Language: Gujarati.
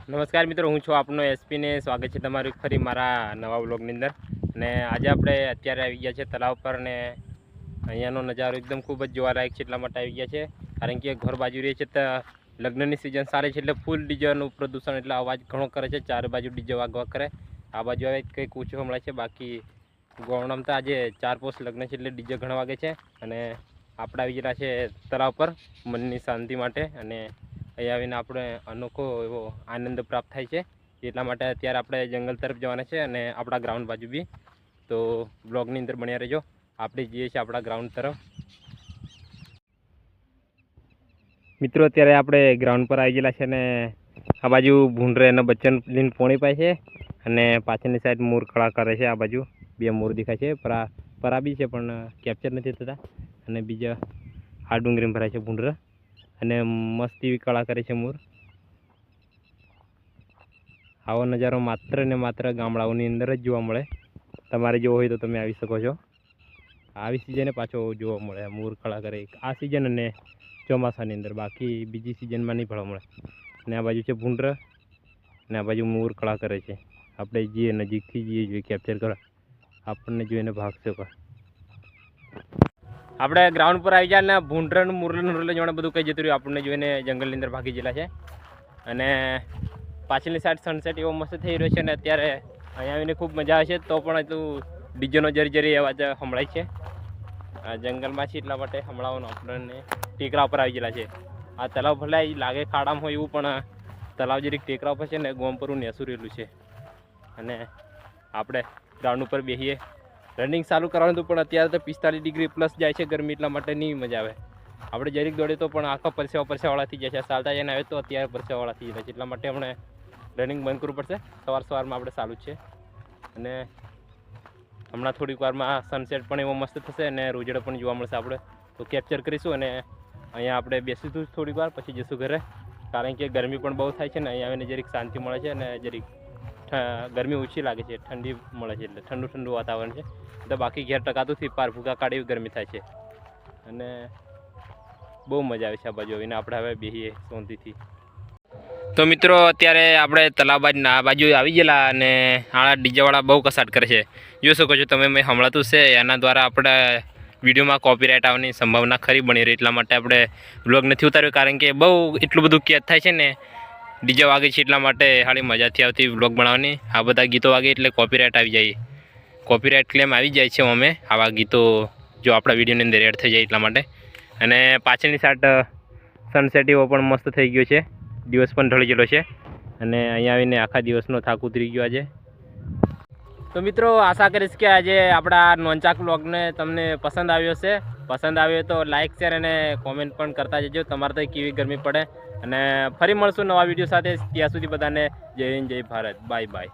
નમસ્કાર મિત્રો, હું છું આપનો એસપી ને સ્વાગત છે તમારું ફરી મારા નવા વ્લોગની અંદર. અને આજે આપણે અત્યારે આવી ગયા છે તળાવ પર ને અહીંયાનો નજારો એકદમ ખૂબ જ જોવાલાયક છે. એટલા માટે આવી ગયા છે કારણ કે ઘર બાજુ રહે છે તો લગ્નની સિઝન સારી છે એટલે ફૂલ ડીજેનું પ્રદૂષણ એટલે અવાજ ઘણો કરે છે. ચારે બાજુ ડીજે વાગવા કરે. આ બાજુ આવે કંઈક ઓછું હમણાં છે, બાકી ગોળણામાં તો આજે 4 પોસ્ટ લગ્ન છે એટલે ડીજે ઘણા વાગે છે. અને આપણે આવી ગયેલા છે તળાવ પર મનની શાંતિ માટે અને અહીંયા આવીને આપણે અનોખો એવો આનંદ પ્રાપ્ત થાય છે. એટલા માટે અત્યારે આપણે જંગલ તરફ જવાના છે અને આપણા ગ્રાઉન્ડ બાજુ બી. તો બ્લોગની અંદર બન્યા રહેજો. આપણે જઈએ છીએ આપણા ગ્રાઉન્ડ તરફ. મિત્રો, અત્યારે આપણે ગ્રાઉન્ડ પર આવી ગયેલા છે અને આ બાજુ ભૂંડરે એના બચ્ચન લઈને પોણી પાય છે અને પાછળની સાઈડ મોર ખડા કરે છે. આ બાજુ 2 મોર દેખાય છે. પરા બી છે પણ કેપ્ચર નથી થતા. અને બીજા આ ડુંગળીમાં ભરાય છે ભૂંડરા અને મસ્ત એવી કળા કરે છે મોર. આવો નજારો માત્ર ને માત્ર ગામડાઓની અંદર જ જોવા મળે. તમારે જોવો હોય તો તમે આવી શકો છો. આવી સિઝને પાછો જોવા મળે મોર કળા કરે આ સિઝન અને ચોમાસાની અંદર, બાકી બીજી સિઝનમાં નહીં ભળવા મળે. અને આ બાજુ છે ભૂંડર અને આ બાજુ મોર કળા કરે છે. આપણે જઈએ નજીકથી જોઈએ કેપ્ચર કરવા, આપણને જોઈને ભાગશે પણ. આપણે ગ્રાઉન્ડ પર આવી ગયા ને ભૂંડરનું મુરલે જોડે બધું કંઈ જતું રહ્યું. આપણને જોઈને જંગલની અંદર ભાગી ગયેલા છે અને પાછળની સાઈડ સનસેટ એવો મસ્ત થઈ રહ્યો છે અને અત્યારે અહીંયા આવીને ખૂબ મજા આવે છે. તો પણ એટલું ડીજેનો જરી અવાજ સંભળાય છે. આ જંગલમાં છે એટલા માટે સંભળાવવાનો. આપણને ટેકરા ઉપર આવી ગયેલા છે. આ તળાવ ભલે લાગે ખાડામાં હોય એવું, પણ તળાવ જરીક ટેકરા ઉપર છે ને ગોમ પર નેસું રહેલું છે. અને આપણે ગ્રાઉન્ડ ઉપર બેસીએ. રનિંગ ચાલુ કરવાનું હતું પણ અત્યારે તો 45 ડિગ્રી પ્લસ જાય છે ગરમી, એટલા માટે નહીં મજા આવે. આપણે જરીક દોડીએ તો પણ આખા પરસેવાળા થઈ જાય છે. ચાલતા જઈને આવે તો અત્યારે પરસેવાળા થઈ જાય છે. એટલા માટે હમણે રનિંગ બંધ કરવું પડશે. સવારમાં આપણે ચાલુ જ છે અને હમણાં થોડીક વારમાં સનસેટ પણ એવો મસ્ત થશે અને રોજડો પણ જોવા મળશે. આપણે તો કેપ્ચર કરીશું અને અહીંયા આપણે બેસીશું થોડીક વાર, પછી જઈશું ઘરે. કારણ કે ગરમી પણ બહુ થાય છે ને અહીંયા આવીને જરીક શાંતિ મળે છે અને જરીક ગરમી ઓછી લાગે છે, ઠંડી મળે છે એટલે ઠંડુ વાતાવરણ છે. તો બાકી ઘેર ટકાતુંથી પાર ભૂકા કાઢી એવી ગરમી થાય છે અને બહુ મજા આવે છે આ બાજુ આવીને. આપણે હવે બેસીએ શાંતિથી. તો મિત્રો, અત્યારે આપણે તલાવના બાજુ આવી ગયેલા અને આ ડીજેવાળા બહુ કસાટ કરે છે. જોઈ શકો છો તમે, મેં હમણાં છે એના દ્વારા આપણે વિડીયોમાં કોપીરાઇટ આવવાની સંભાવના ખરી બની રહી. એટલા માટે આપણે બ્લોગ નથી ઉતાર્યો કારણ કે બહુ એટલું બધું કેદ થાય છે ને ડીજે વાગે છે. એટલા માટે હાલી મજાથી આવતી બ્લોગ બનાવવાની. આ બધા ગીતો વાગે એટલે કોપીરાઇટ આવી જાય, કોપીરાઇટ ક્લેમ આવી જાય છે અમે આવા ગીતો જો આપણા વિડીયોની અંદર એડ થઈ જાય એટલા માટે. અને પાછળની સાઈડ સનસેટ એવો પણ મસ્ત થઈ ગયો છે. દિવસ પણ ઢળી ગયેલો છે અને અહીંયા આવીને આખા દિવસનો થાક ઉતરી ગયો આજે. તો મિત્રો, આશા કરીશ કે આજે આપણા નોંચાક વ્લોગને તમને પસંદ આવ્યો છે. પસંદ આવ્યો તો લાઇક, શેર અને કોમેન્ટ પણ કરતા જજો. તમારે તો કેવી ગરમી પડે. અને ફરી મળશું નવા વિડીયો સાથે. ત્યાં સુધી બધાને જય હિન્દ, જય ભારત. Bye bye.